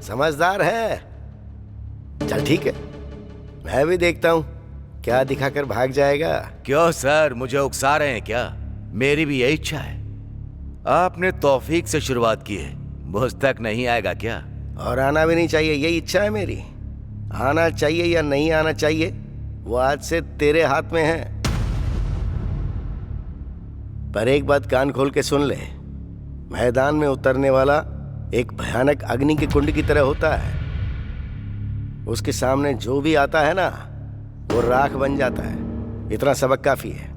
समझदार है। चल ठीक है, मैं भी देखता हूँ क्या दिखाकर भाग जाएगा। क्यों सर, मुझे उकसा रहे हैं क्या? मेरी भी यही इच्छा है। आपने तौफीक से शुरुआत की है, मुझ तक नहीं आएगा क्या? और आना भी नहीं चाहिए, यही इच्छा है मेरी। आना चाहिए या नहीं आना चाहिए वो आज से तेरे हाथ में है। पर एक बात कान खोल के सुन ले, मैदान में उतरने वाला एक भयानक अग्नि के कुंड की तरह होता है। उसके सामने जो भी आता है ना, वो राख बन जाता है। इतना सबक काफी है।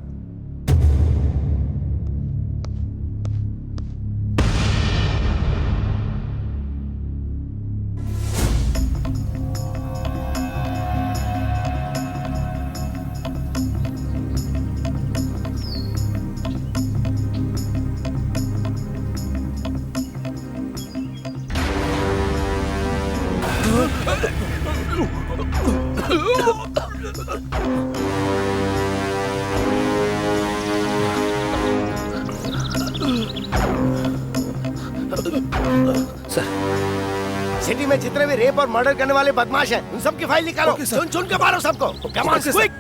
सिटी में जितने भी रेप और मर्डर करने वाले बदमाश हैं, उन सब की फाइल निकालो। चुन चुन के मारो सबको। Come on quick.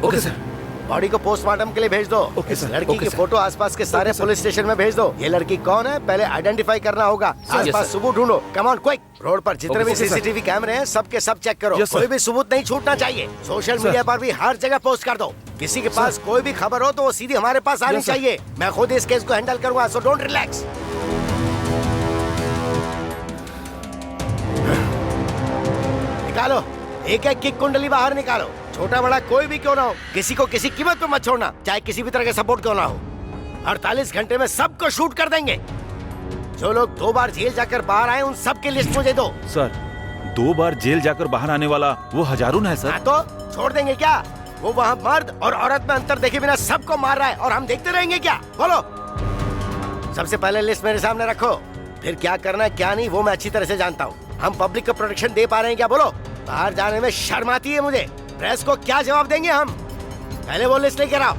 Okay sir. Body को पोस्टमार्टम के लिए भेज दो। इस लड़की की फोटो आसपास के सारे पुलिस स्टेशन में भेज दो। ये लड़की कौन है पहले आइडेंटिफाई करना होगा। आसपास सबूत ढूंढो। Come on quick. रोड पर जितने भी सीसीटीवी कैमरे हैं सबके सब चेक करो। कोई भी सबूत नहीं छूटना चाहिए। सोशल मीडिया पर भी हर जगह पोस्ट कर दो। किसी के पास कोई भी खबर हो तो वो सीधी हमारे पास आनी चाहिए। मैं खुद इस केस को हैंडल करूंगा, सो डोंट रिलैक्स। निकालो, एक एक की कुंडली बाहर निकालो। छोटा बड़ा कोई भी क्यों ना हो, किसी को किसी कीमत पे मत छोड़ना, चाहे किसी भी तरह का सपोर्ट क्यों ना हो। 48 घंटे में सबको शूट कर देंगे। जो लोग 2 बार जेल जाकर बाहर आए उन सब की लिस्ट मुझे दो। सर, 2 बार जेल जाकर बाहर आने वाला वो हजारून है सर। हाँ तो छोड़ देंगे क्या? वो वहाँ मर्द और औरत में अंतर देखे बिना सबको मार रहा है और हम देखते रहेंगे क्या? बोलो। सबसे पहले लिस्ट मेरे सामने रखो, फिर क्या करना है क्या नहीं वो मैं अच्छी तरह से जानता हूँ। हम पब्लिक को प्रोटेक्शन दे पा रहे हैं क्या? बोलो। बाहर जाने में शर्म आती है मुझे। प्रेस को क्या जवाब देंगे हम? पहले वो लिस्ट लेकर आओ।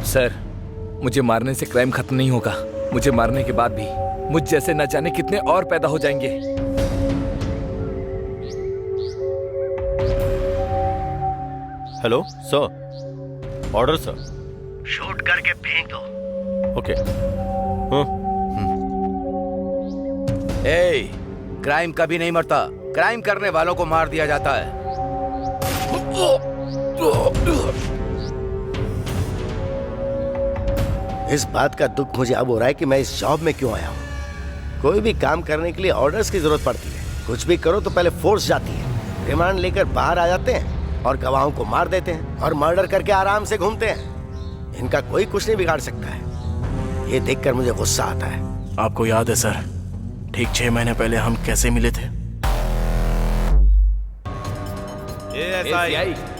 सर, मुझे मारने से क्राइम खत्म नहीं होगा। मुझे मारने के बाद भी मुझ जैसे न जाने कितने और पैदा हो जाएंगे। Hello sir, order sir. Shoot करके फेंक दो। ओके। ए, क्राइम कभी नहीं मरता, क्राइम करने वालों को मार दिया जाता है। इस बात का दुख मुझे अब हो रहा है कि मैं इस जॉब में क्यों आया हूँ। कोई भी काम करने के लिए ऑर्डर्स की जरूरत पड़ती है। कुछ भी करो तो पहले फोर्स जाती है। रिमांड लेकर बाहर आ जाते हैं और गवाहों को मार देते हैं और मर्डर करके आराम से घूमते हैं। इनका कोई कुछ नहीं बिगाड़ सकता है। ये देखकर मुझे गुस्सा आता है। आपको याद है सर, ठीक 6 महीने पहले हम कैसे मिले थे?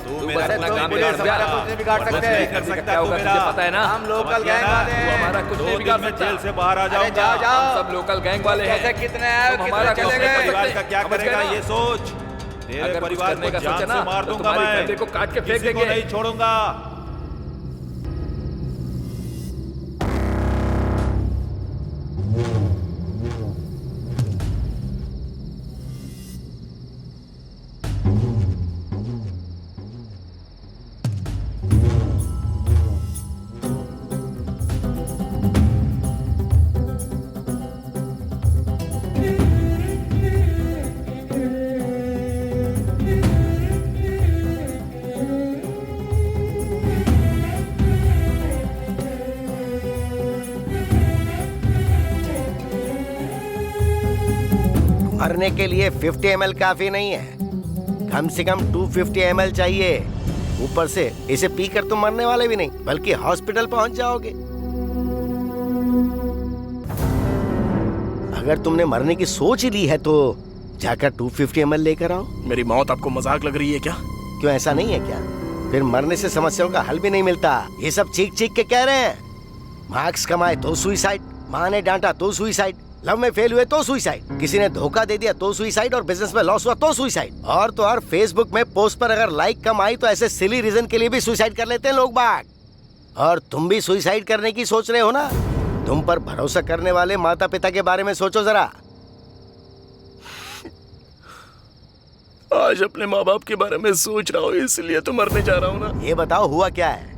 तू मेरा अपना काम बिगाड़ सकता है। कर सकता है, तुझे पता है ना? हम लोकल गैंग वाले हैं। हमारा कुछ नहीं बिगाड़ सकता। जेल से बाहर आ जाओ। जाओ जाओ। हम सब लोकल गैंग वाले हैं। कैसे कितने आए और हमारा कितने चले कुछ नहीं गए? कर परिवार का सकते। क्या समझ गए करेगा ना? ये सोच। तेरे अगर कुछ परिवार करने को का जान सोचा से ना मार तो दूंगा तुम्हारी मैं। फैमिली को काट के फेंक किसी को देंगे। नहीं छोड़ूंगा। मरने के लिए 50 ml काफी नहीं है, कम से कम 250 ml चाहिए। ऊपर से इसे पीकर तुम मरने वाले भी नहीं बल्कि हॉस्पिटल पहुंच जाओगे। अगर तुमने मरने की सोच ही ली है तो जाकर 250 ml लेकर आओ। मेरी मौत आपको मजाक लग रही है क्या? क्यों, ऐसा नहीं है क्या? फिर मरने से समस्याओं का हल भी नहीं मिलता। ये सब चीख चीख के कह रहे हैं। मार्क्स कमाए तो सुइसाइड, माँ ने डांटा तो सुइसाइड, लव में फेल हुए तो सुइसाइड, किसी ने धोखा दे दिया तो सुइसाइड और बिजनेस में लॉस हुआ तो सुइसाइड। और तो और फेसबुक में पोस्ट पर अगर लाइक कम आई तो ऐसे सिली रीजन के लिए भी सुइसाइड कर लेते हैं लोग बाग। और तुम भी सुसाइड करने की सोच रहे हो ना? तुम पर भरोसा करने वाले माता पिता के बारे में सोचो जरा। आज अपने माँ बाप के बारे में सोच रहा हूँ, इसलिए तो मरने जा रहा हूँ ना। ये बताओ हुआ क्या है?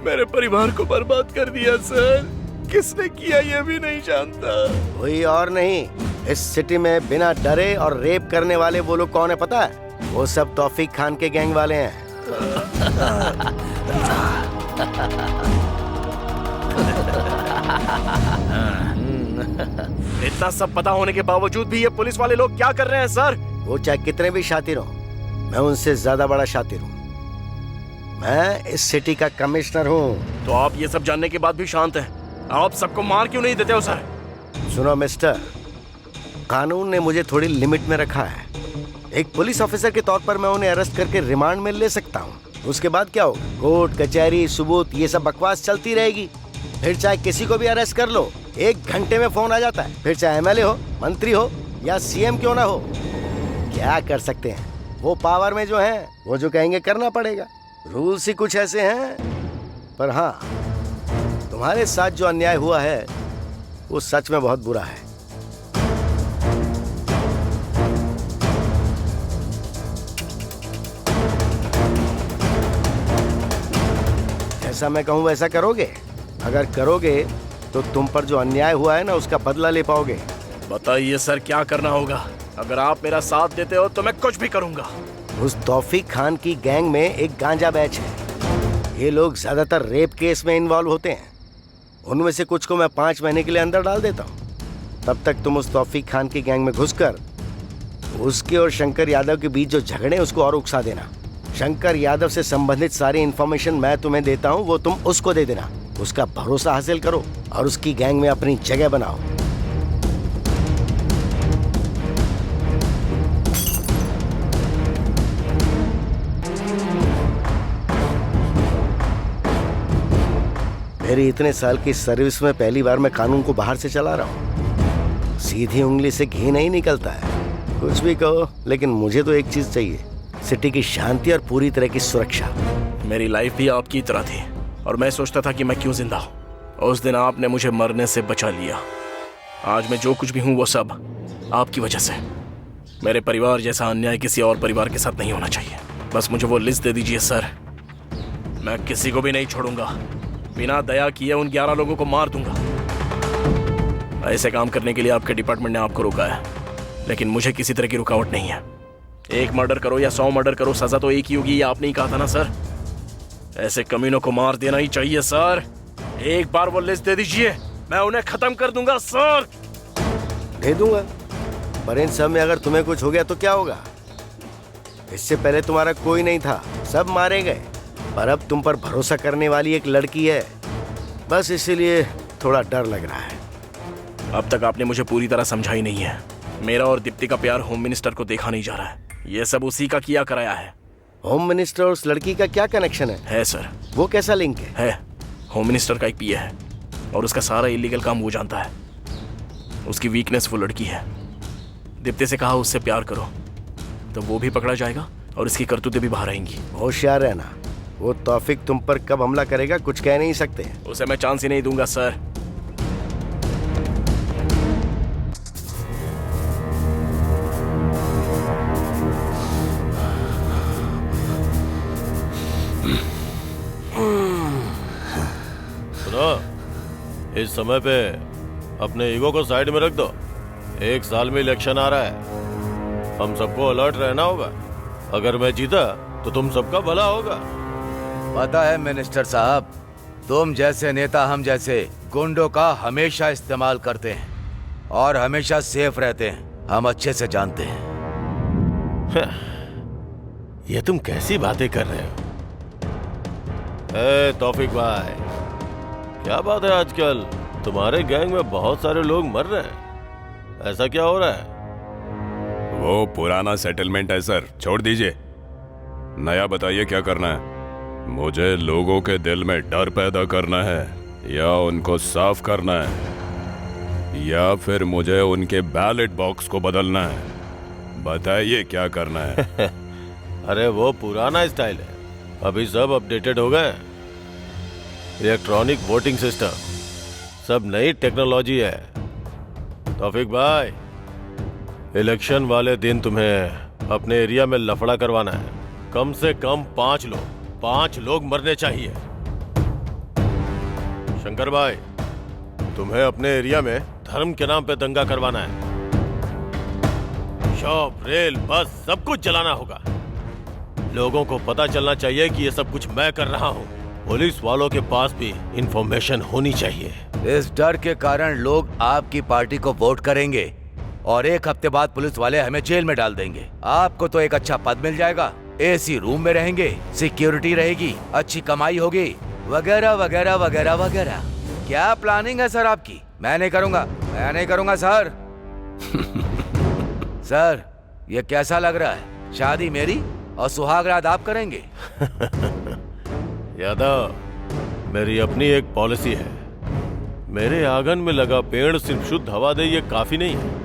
मेरे परिवार को बर्बाद कर दिया सर। किसने किया ये भी नहीं जानता। कोई और नहीं, इस सिटी में बिना डरे और रेप करने वाले वो लोग कौन है पता है? वो सब तौफीक खान के गैंग वाले हैं। इतना सब पता होने के बावजूद भी ये पुलिस वाले लोग क्या कर रहे हैं सर? वो चाहे कितने भी शातिर हो, मैं उनसे ज्यादा बड़ा शातिर हूँ। मैं इस सिटी का कमिश्नर हूँ। तो आप ये सब जानने के बाद भी शांत हैं? आप सबको मार क्यों नहीं देते हो सर? सुनो मिस्टर, कानून ने मुझे थोड़ी लिमिट में रखा है। एक पुलिस ऑफिसर के तौर पर मैं उन्हें अरेस्ट करके रिमांड में ले सकता हूँ। उसके बाद क्या होगा? कोर्ट कचहरी सबूत ये सब बकवास चलती रहेगी। फिर चाहे किसी को भी अरेस्ट कर लो, 1 घंटे में फोन आ जाता है। फिर चाहे एमएलए हो, मंत्री हो या सीएम क्यों ना हो, क्या कर सकते हैं? वो पावर में जो है वो जो कहेंगे करना पड़ेगा। रूल्स ही कुछ ऐसे हैं। पर हाँ, तुम्हारे साथ जो अन्याय हुआ है वो सच में बहुत बुरा है। जैसा मैं कहूं वैसा करोगे? अगर करोगे तो तुम पर जो अन्याय हुआ है ना, उसका बदला ले पाओगे। बताइए सर, क्या करना होगा? अगर आप मेरा साथ देते हो तो मैं कुछ भी करूंगा। उस तौफीक खान की गैंग में एक गांजा बैच है। ये लोग ज्यादातर रेप केस में इन्वॉल्व होते हैं। उनमें से कुछ को मैं 5 महीने के लिए अंदर डाल देता हूँ। तब तक तुम उस तौफीक खान की गैंग में घुसकर उसके और शंकर यादव के बीच जो झगड़े उसको और उकसा देना। शंकर यादव से संबंधित सारी इंफॉर्मेशन मैं तुम्हें देता हूँ, वो तुम उसको दे देना। उसका भरोसा हासिल करो और उसकी गैंग में अपनी जगह बनाओ। मेरी इतने साल की सर्विस में पहली बार मैं कानून को बाहर से चला रहा हूँ। सीधी उंगली से घी नहीं निकलता है। कुछ भी कहो, लेकिन मुझे तो एक चीज चाहिए, सिटी की शांति और पूरी तरह की सुरक्षा। मेरी लाइफ भी आपकी तरह थी और मैं सोचता था कि मैं क्यों जिंदा हूँ। उस दिन आपने मुझे मरने से बचा लिया। आज मैं जो कुछ भी हूँ वो सब आपकी वजह से। मेरे परिवार जैसा अन्याय किसी और परिवार के साथ नहीं होना चाहिए। बस मुझे वो लिस्ट दे दीजिए सर, मैं किसी को भी नहीं छोड़ूंगा। बिना दया किए उन 11 लोगों को मार दूंगा। ऐसे काम करने के लिए आपके डिपार्टमेंट ने आपको रोका है, लेकिन मुझे किसी तरह की रुकावट नहीं है। 1 मर्डर करो या 100 मर्डर करो, सजा तो एक ही होगी। ये आपने ही कहा था ना सर? ऐसे कमीनों को मार देना ही चाहिए सर। एक बार वो लिस्ट दे दीजिए, मैं उन्हें खत्म कर दूंगा सर। दे दूंगा, पर इन सब में अगर तुम्हें कुछ हो गया तो क्या होगा? इससे पहले तुम्हारा कोई नहीं था, सब मारे गए। पर अब तुम पर भरोसा करने वाली एक लड़की है, बस इसीलिए थोड़ा डर लग रहा है। अब तक आपने मुझे पूरी तरह समझा ही नहीं है। मेरा और दीप्ति का प्यार होम मिनिस्टर को देखा नहीं जा रहा है। ये सब उसी का किया कराया है। होम मिनिस्टर और उस लड़की का क्या कनेक्शन है सर। वो कैसा लिंक है? होम मिनिस्टर का एक पीए है और उसका सारा इलीगल काम वो जानता है। उसकी वीकनेस वो लड़की है। दीप्ति से कहा उससे प्यार करो तो वो भी पकड़ा जाएगा और इसकी करतूतें भी बाहर आएंगी। होशियार रहना, वो तौफीक तुम पर कब हमला करेगा कुछ कह नहीं सकते। उसे मैं चांस ही नहीं दूंगा सर। सुनो, इस समय पे अपने ईगो को साइड में रख दो। 1 साल में इलेक्शन आ रहा है, हम सबको अलर्ट रहना होगा। अगर मैं जीता तो तुम सबका भला होगा। पता है मिनिस्टर साहब, तुम जैसे नेता हम जैसे गुंडों का हमेशा इस्तेमाल करते हैं और हमेशा सेफ रहते हैं। हम अच्छे से जानते हैं। ये तुम कैसी बातें कर रहे हो? तौफीक भाई, क्या बात है आजकल तुम्हारे गैंग में बहुत सारे लोग मर रहे हैं, ऐसा क्या हो रहा है? वो पुराना सेटलमेंट है सर, छोड़ दीजिए। नया बताइए क्या करना है। मुझे लोगों के दिल में डर पैदा करना है या उनको साफ करना है या फिर मुझे उनके बैलेट बॉक्स को बदलना है? बताइए क्या करना है। अरे वो पुराना स्टाइल है, अभी सब अपडेटेड हो गए। इलेक्ट्रॉनिक वोटिंग सिस्टम, सब नई टेक्नोलॉजी है। तौफीक भाई, इलेक्शन वाले दिन तुम्हें अपने एरिया में लफड़ा करवाना है। कम से कम 5 लोग मरने चाहिए। शंकर भाई, तुम्हें अपने एरिया में धर्म के नाम पे दंगा करवाना है। शॉप, रेल, बस सब कुछ जलाना होगा। लोगों को पता चलना चाहिए कि ये सब कुछ मैं कर रहा हूँ। पुलिस वालों के पास भी इंफॉर्मेशन होनी चाहिए। इस डर के कारण लोग आपकी पार्टी को वोट करेंगे और 1 हफ्ते बाद पुलिस वाले हमें जेल में डाल देंगे। आपको तो एक अच्छा पद मिल जाएगा, एसी रूम में रहेंगे, सिक्योरिटी रहेगी, अच्छी कमाई होगी, वगैरह वगैरह वगैरह वगैरह। क्या प्लानिंग है सर आपकी? मैं नहीं करूंगा सर। सर, ये कैसा लग रहा है? शादी मेरी और सुहागरात आप करेंगे। यादव, मेरी अपनी एक पॉलिसी है। मेरे आंगन में लगा पेड़ सिर्फ शुद्ध हवा दे ये काफी नहीं है।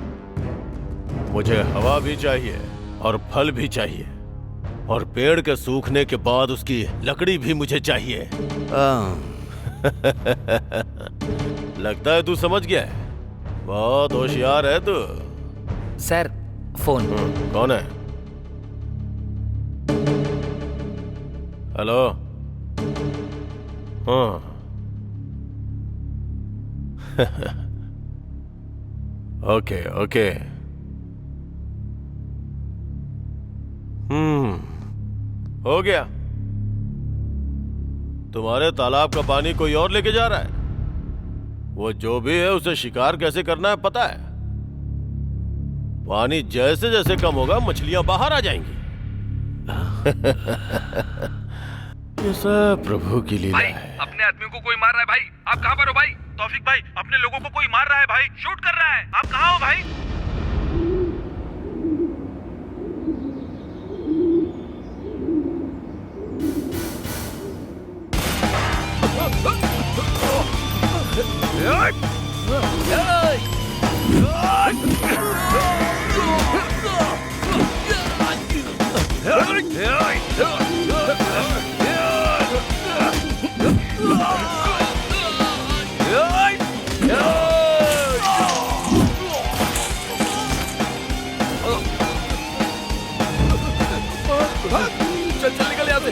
मुझे हवा भी चाहिए और फल भी चाहिए, और पेड़ के सूखने के बाद उसकी लकड़ी भी मुझे चाहिए। लगता है तू समझ गया है। बहुत होशियार है तू। Sir, phone. कौन है? हेलो। हाँ। Okay okay. हो गया। तुम्हारे तालाब का पानी कोई और लेके जा रहा है। वो जो भी है उसे शिकार कैसे करना है पता है। पानी जैसे जैसे कम होगा मछलियां बाहर आ जाएंगी। ये सब प्रभु की लीला है। अपने आदमियों को कोई मार रहा है भाई। आप कहाँ पर हो भाई? तौफीक भाई, अपने लोगों को कोई मार रहा है भाई, शूट कर रहा है। आप कहाँ हो भाई? चल निकल यहाँ से।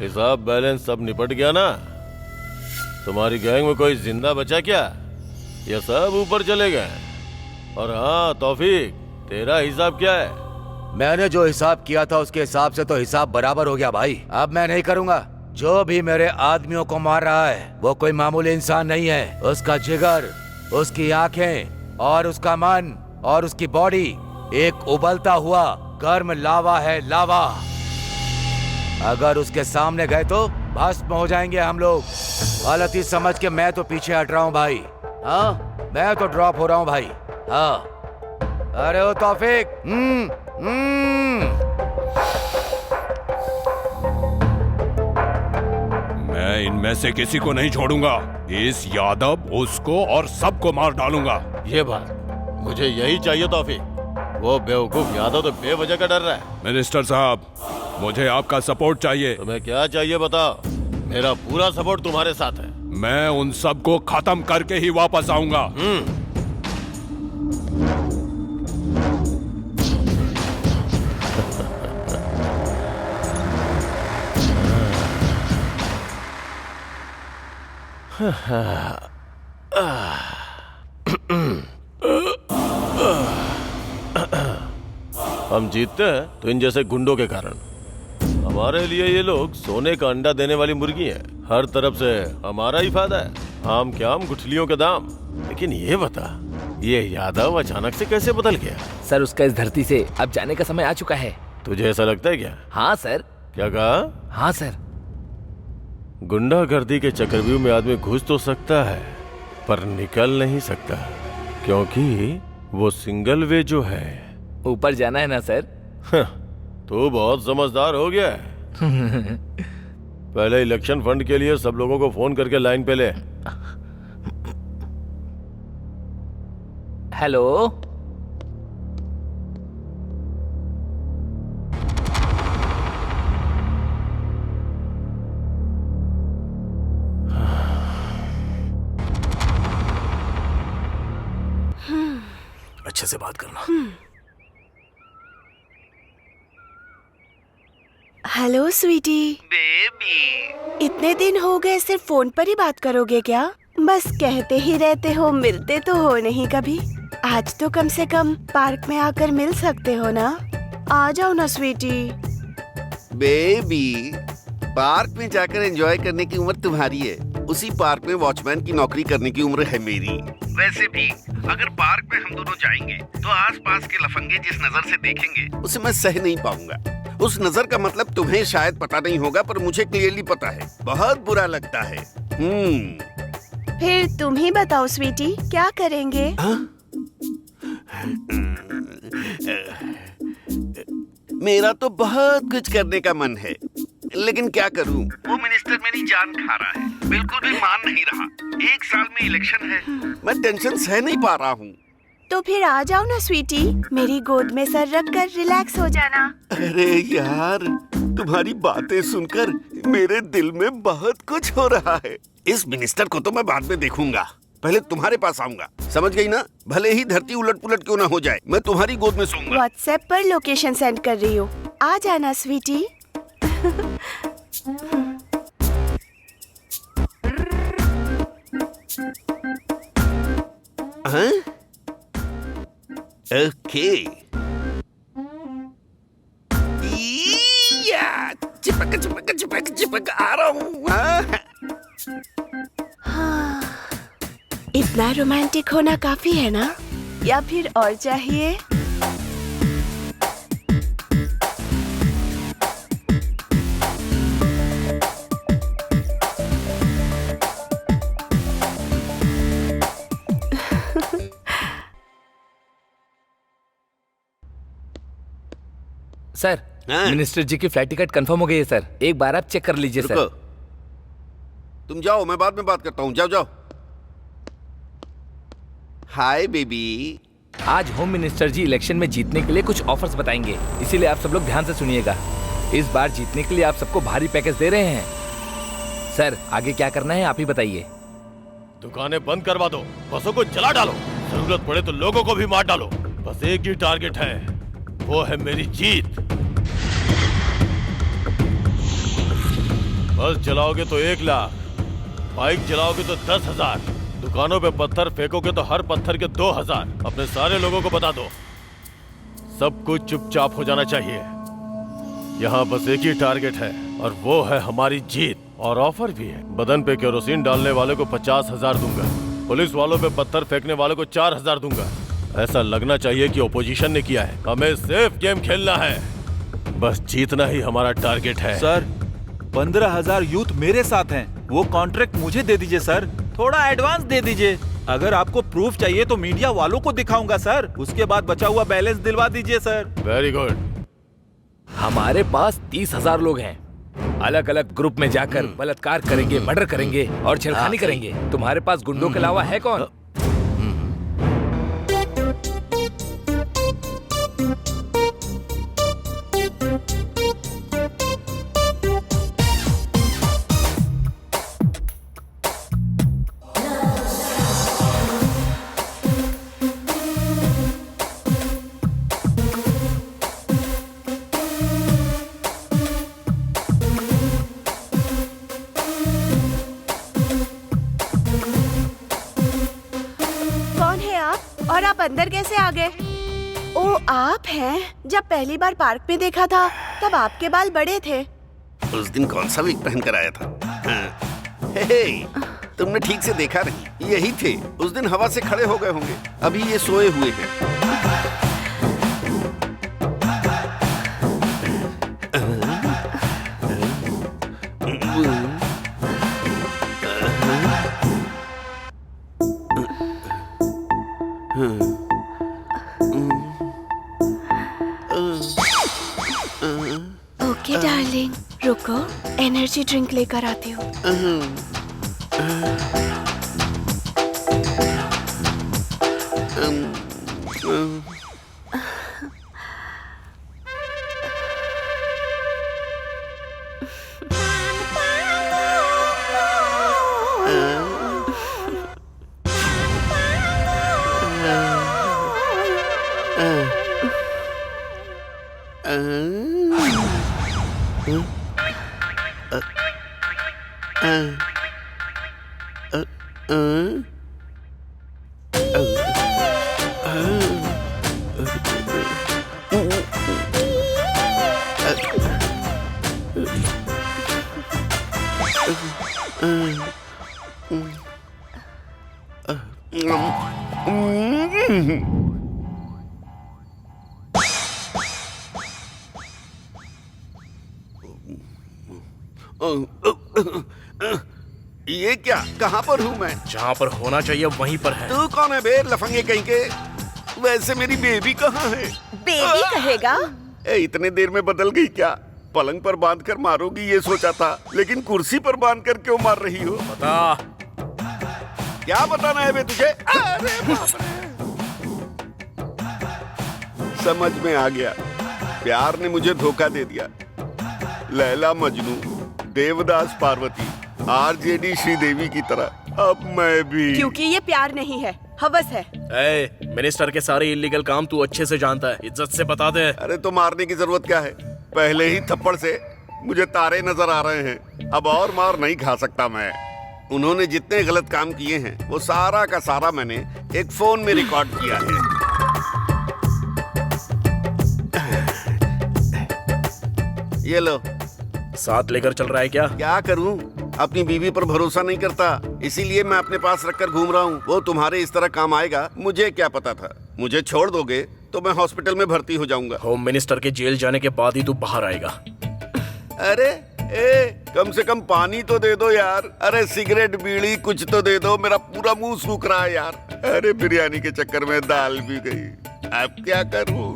हिसाब बैलेंस सब निपट गया ना? तुम्हारी गैंग में कोई जिंदा बचा क्या? ये सब ऊपर चले गए? और हाँ तौफीक, तेरा हिसाब क्या है? मैंने जो हिसाब किया था उसके हिसाब से तो हिसाब बराबर हो गया भाई। अब मैं नहीं करूंगा। जो भी मेरे आदमियों को मार रहा है वो कोई मामूली इंसान नहीं है। उसका जिगर, उसकी आंखें और उसका मन और उसकी बॉडी एक उबलता हुआ गर्म लावा है, लावा। अगर उसके सामने गए तो भस्म हो जाएंगे हम लोग। गलती समझ के मैं तो पीछे हट रहा हूँ भाई। हाँ, मैं तो ड्रॉप हो रहा हूँ भाई। हाँ, अरे ओ तौफीक। मैं इनमें से किसी को नहीं छोड़ूंगा। इस यादव, उसको और सबको मार डालूंगा। ये बात मुझे यही चाहिए तौफीक। वो बेवकूफ यादव तो बेवजह का डर रहा है। मिनिस्टर साहब, मुझे आपका सपोर्ट चाहिए। तुम्हें क्या चाहिए बताओ? मेरा पूरा सपोर्ट तुम्हारे साथ है। मैं उन सबको खत्म करके ही वापस आऊंगा। हम जीतते हैं तो इन जैसे गुंडों के कारण। हमारे लिए ये लोग सोने का अंडा देने वाली मुर्गी है। हर तरफ से हमारा ही फायदा है। आम के आम गुठलियों के दाम। लेकिन ये बता, ये यादव अचानक से कैसे बदल गया? सर उसका इस धरती से अब जाने का समय आ चुका है। तुझे ऐसा लगता है क्या? हाँ सर। क्या कहा? हाँ सर। गुंडागर्दी के चक्रव्यूह में आदमी घुस तो सकता है पर निकल नहीं सकता, क्योंकि वो सिंगल वे जो है। ऊपर जाना है ना सर? तू बहुत समझदार हो गया है। पहले इलेक्शन फंड के लिए सब लोगों को फोन करके लाइन पे ले। हेलो। अच्छे से बात करना। हेलो स्वीटी। बेबी, इतने दिन हो गए, सिर्फ फोन पर ही बात करोगे क्या? बस कहते ही रहते हो, मिलते तो हो नहीं कभी। आज तो कम से कम पार्क में आकर मिल सकते हो ना? आ जाओ ना स्वीटी। बेबी, पार्क में जाकर एंजॉय करने की उम्र तुम्हारी है, उसी पार्क में वॉचमैन की नौकरी करने की उम्र है मेरी। वैसे भी अगर पार्क में हम दोनों जाएंगे तो आसपास के लफंगे जिस नजर से देखेंगे उसे मैं सह नहीं पाऊंगा। उस नजर का मतलब तुम्हें शायद पता नहीं होगा, पर मुझे क्लियरली पता है। बहुत बुरा लगता है। फिर तुम ही बताओ स्वीटी, क्या करेंगे? मेरा तो बहुत कुछ करने का मन है, लेकिन क्या करूं? वो मिनिस्टर मेरी जान खा रहा है, बिल्कुल भी मान नहीं रहा। 1 साल में इलेक्शन है, मैं टेंशन सह नहीं पा रहा हूँ। तो फिर आ जाओ ना स्वीटी, मेरी गोद में सर रख कर रिलैक्स हो जाना। अरे यार, तुम्हारी बातें सुनकर मेरे दिल में बहुत कुछ हो रहा है। इस मिनिस्टर को तो मैं बाद में देखूंगा, पहले तुम्हारे पास आऊंगा, समझ गई ना? भले ही धरती उलट पुलट क्यों ना हो जाए, मैं तुम्हारी गोद में सोऊंगा। व्हाट्सएप पर लोकेशन सेंड कर रही हूँ, आ जाना स्वीटी। ओके। चिपक चिपक चिपक चिपक आ रहा हूँ। हाँ, इतना रोमांटिक होना काफी है ना, या फिर और चाहिए? सर, मिनिस्टर जी की फ्लाइट टिकट कंफर्म हो गई है सर। एक बार आप चेक कर लीजिए सर। तुम जाओ, मैं बाद में बात करता हूँ। जाओ जाओ। Hi baby. आज होम मिनिस्टर जी इलेक्शन में जीतने के लिए कुछ ऑफर्स बताएंगे, इसीलिए आप सब लोग ध्यान से सुनिएगा। इस बार जीतने के लिए आप सबको भारी पैकेज दे रहे हैं। सर, आगे क्या करना है आप ही बताइए। दुकानें बंद करवा दो, बसों को जला डालो, जरूरत पड़े तो लोगों को भी मार डालो। बस एक ही टारगेट है, वो है मेरी जीत। बस जलाओगे तो 1 लाख, बाइक जलाओगे तो 10,000, दुकानों पे पत्थर फेंकोगे तो हर पत्थर के 2,000। अपने सारे लोगों को बता दो, सब कुछ चुपचाप हो जाना चाहिए। यहाँ बस एक ही टारगेट है और वो है हमारी जीत। और ऑफर भी है, बदन पे केरोसिन डालने वाले को 50,000 दूंगा, पुलिस वालों पे पत्थर फेंकने वाले को 4,000 दूंगा। ऐसा लगना चाहिए कि ओपोजिशन ने किया है। हमें सेफ गेम खेलना है, बस जीतना ही हमारा टारगेट है। सर, 15,000 यूथ मेरे साथ हैं, वो कॉन्ट्रैक्ट मुझे दे दीजिए सर, थोड़ा एडवांस दे दीजिए। अगर आपको प्रूफ चाहिए तो मीडिया वालों को दिखाऊंगा सर, उसके बाद बचा हुआ बैलेंस दिलवा दीजिए सर। Very good. हमारे पास 30,000 लोग हैं, अलग अलग ग्रुप में जाकर बलात्कार करेंगे, मर्डर करेंगे और छेड़खानी करेंगे। तुम्हारे पास गुंडों के अलावा है कौन? अंदर कैसे आ गए? ओ आप हैं? जब पहली बार पार्क में देखा था तब आपके बाल बड़े थे। उस दिन कौन सा विग पहन कर आया था? हाँ। हे, तुमने ठीक से देखा नहीं, यही थे। उस दिन हवा से खड़े हो गए होंगे, अभी ये सोए हुए हैं। ओके डार्लिंग, रुको, एनर्जी ड्रिंक लेकर आती हूँ। ये क्या, कहाँ पर हूँ मैं? जहाँ पर होना चाहिए वहीं पर है। तू कौन है बे, लफंगे कहीं के? वैसे मेरी बेबी कहाँ है? बेबी कहेगा? इतने देर में बदल गई क्या? पलंग पर बांध कर मारोगी ये सोचा था, लेकिन कुर्सी पर बांध कर क्यों मार रही हो? बता। क्या बताना है बे तुझे? अरे बाप रे। समझ में आ गया, प्यार ने मुझे धोखा दे दिया। लैला मजनू, देवदास पार्वती, आरजेडी श्रीदेवी की तरह अब मैं भी। क्योंकि ये प्यार नहीं है, हवस है। मिनिस्टर के सारे इलीगल काम तू अच्छे से जानता है, इज्जत से बता दे। अरे तो मारने की जरूरत क्या है? पहले ही थप्पड़ से मुझे तारे नजर आ रहे हैं, अब और मार नहीं खा सकता मैं। उन्होंने जितने गलत काम किए हैं वो सारा का सारा मैंने एक फोन में रिकॉर्ड किया है। ये लो। साथ लेकर चल रहा है क्या? क्या करूं, अपनी बीवी पर भरोसा नहीं करता, इसीलिए मैं अपने पास रखकर घूम रहा हूँ। वो तुम्हारे इस तरह काम आएगा मुझे क्या पता था। मुझे छोड़ दोगे तो मैं हॉस्पिटल में भर्ती हो जाऊंगा। होम मिनिस्टर के जेल जाने के बाद ही तू बाहर आएगा। अरे कम से कम पानी तो दे दो यार। अरे सिगरेट बीड़ी कुछ तो दे दो, मेरा पूरा मुंह सूख रहा है यार। अरे बिरयानी के चक्कर में दाल भी गई, अब क्या करूं?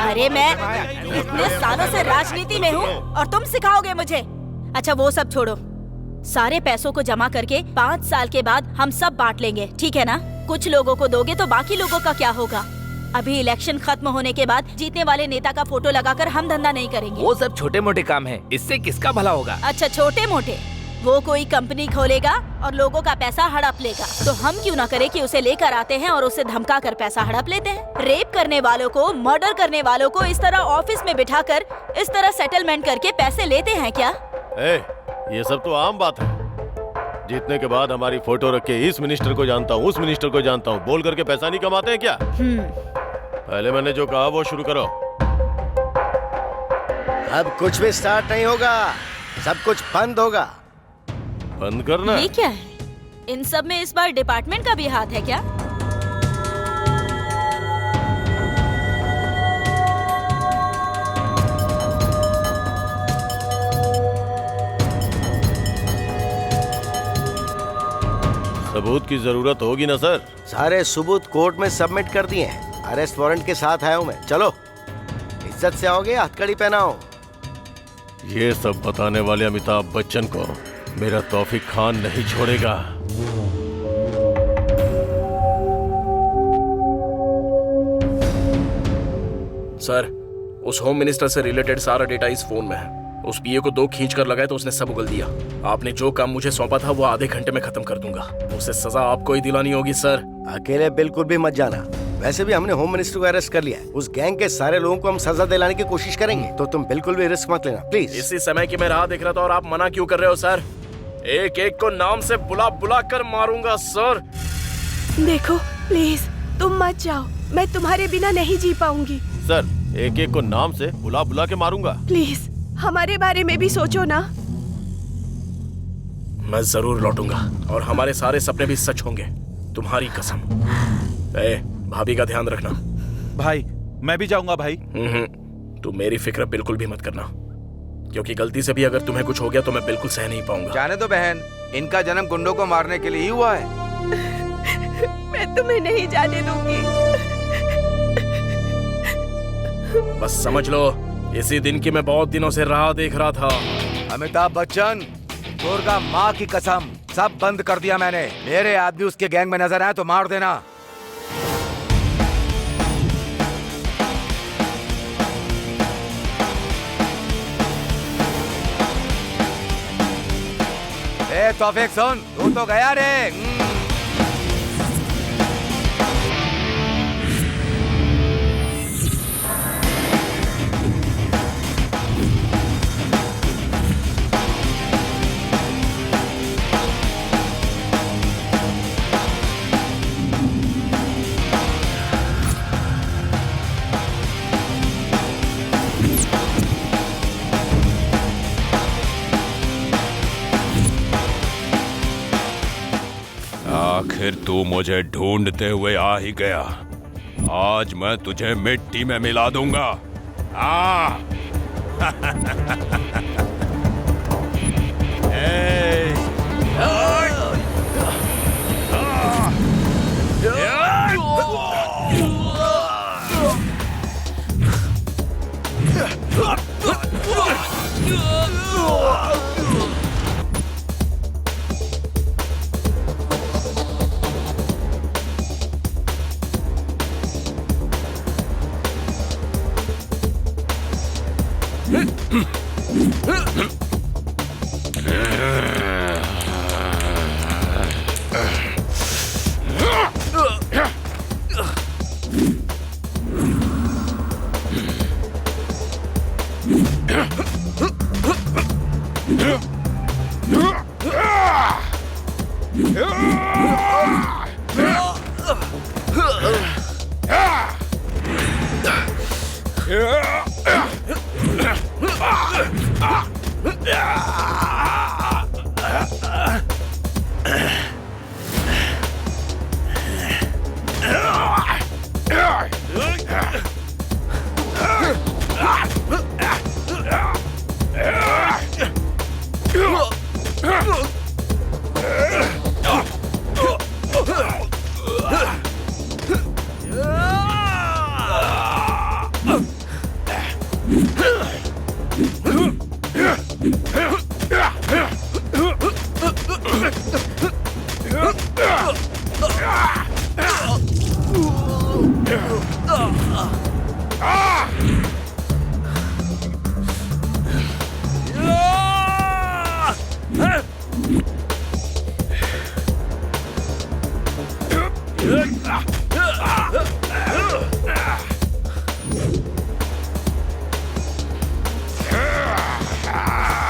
अरे मैं इतने सालों से राजनीति में हूँ और तुम सिखाओगे मुझे? अच्छा वो सब छोड़ो, सारे पैसों को जमा करके 5 साल के बाद हम सब बांट लेंगे, ठीक है ना? कुछ लोगों को दोगे तो बाकी लोगों का क्या होगा? अभी इलेक्शन खत्म होने के बाद जीतने वाले नेता का फोटो लगाकर हम धंधा नहीं करेंगे। वो सब छोटे मोटे काम है, इससे किसका भला होगा? अच्छा छोटे मोटे, वो कोई कंपनी खोलेगा और लोगों का पैसा हड़प लेगा, तो हम क्यों ना करें कि उसे लेकर आते हैं और उसे धमका कर पैसा हड़प लेते हैं। रेप करने वालों को, मर्डर करने वालों को इस तरह ऑफिस में बिठाकर इस तरह सेटलमेंट करके पैसे लेते हैं क्या? ये सब तो आम बात है। जीतने के बाद हमारी फोटो रख के इस मिनिस्टर को जानता हूँ, उस मिनिस्टर को जानता हूँ बोल करके पैसा नहीं कमाते हैं क्या? पहले मैंने जो कहा वो शुरू करो। अब कुछ भी स्टार्ट नहीं होगा, सब कुछ बंद होगा। बंद करना? ये क्या है? इन सब में इस बार डिपार्टमेंट का भी हाथ है क्या? सबूत की जरूरत होगी ना सर? सारे सबूत कोर्ट में सबमिट कर दिए हैं। अरेस्ट वारंट के साथ आया हूँ मैं। चलो इज्जत से आओगे, हथकड़ी पहनाओ। ये सब बताने वाले अमिताभ बच्चन को मेरा तौफीक खान नहीं छोड़ेगा। सर, उस होम मिनिस्टर से रिलेटेड सारा डेटा इस फोन में है। उस पीए को 2 खींच कर लगाए तो उसने सब उगल दिया। आपने जो काम मुझे सौंपा था वो आधे घंटे में खत्म कर दूंगा। उसे सजा आपको ही दिलानी होगी सर। अकेले बिल्कुल भी मत जाना। वैसे भी हमने होम मिनिस्टर को अरेस्ट कर लिया है। उस गैंग के सारे लोगों को हम सजा दिलाने की कोशिश करेंगे, तो तुम बिल्कुल भी रिस्क मत लेना प्लीज। इसी समय की मैं राह देख रहा था और आप मना क्यों कर रहे हो सर? एक एक को नाम से बुला बुला कर मारूंगा सर। देखो प्लीज तुम मत जाओ, मैं तुम्हारे बिना नहीं जी पाऊंगी। सर एक एक को नाम से बुला बुला के मारूंगा। प्लीज हमारे बारे में भी सोचो ना। मैं जरूर लौटूंगा और हमारे सारे सपने भी सच होंगे, तुम्हारी कसम। भाभी का ध्यान रखना। भाई मैं भी जाऊंगा भाई। तू मेरी फिक्र बिल्कुल भी मत करना, क्योंकि गलती से भी अगर तुम्हें कुछ हो गया तो मैं बिल्कुल सह नहीं पाऊंगा। जाने दो बहन, इनका जन्म गुंडों को मारने के लिए ही हुआ है। मैं तुम्हें नहीं जाने दूंगी। बस समझ लो, इसी दिन की मैं बहुत दिनों से राह देख रहा था। अमिताभ बच्चन, दुर्गा माँ की कसम, सब बंद कर दिया मैंने। मेरे आदमी उसके गैंग में नजर आए तो मार देना। ए तौफीक सुन, तू तो गया रे। आखिर तू मुझे ढूंढते हुए आ ही गया। आज मैं तुझे मिट्टी में मिला दूंगा।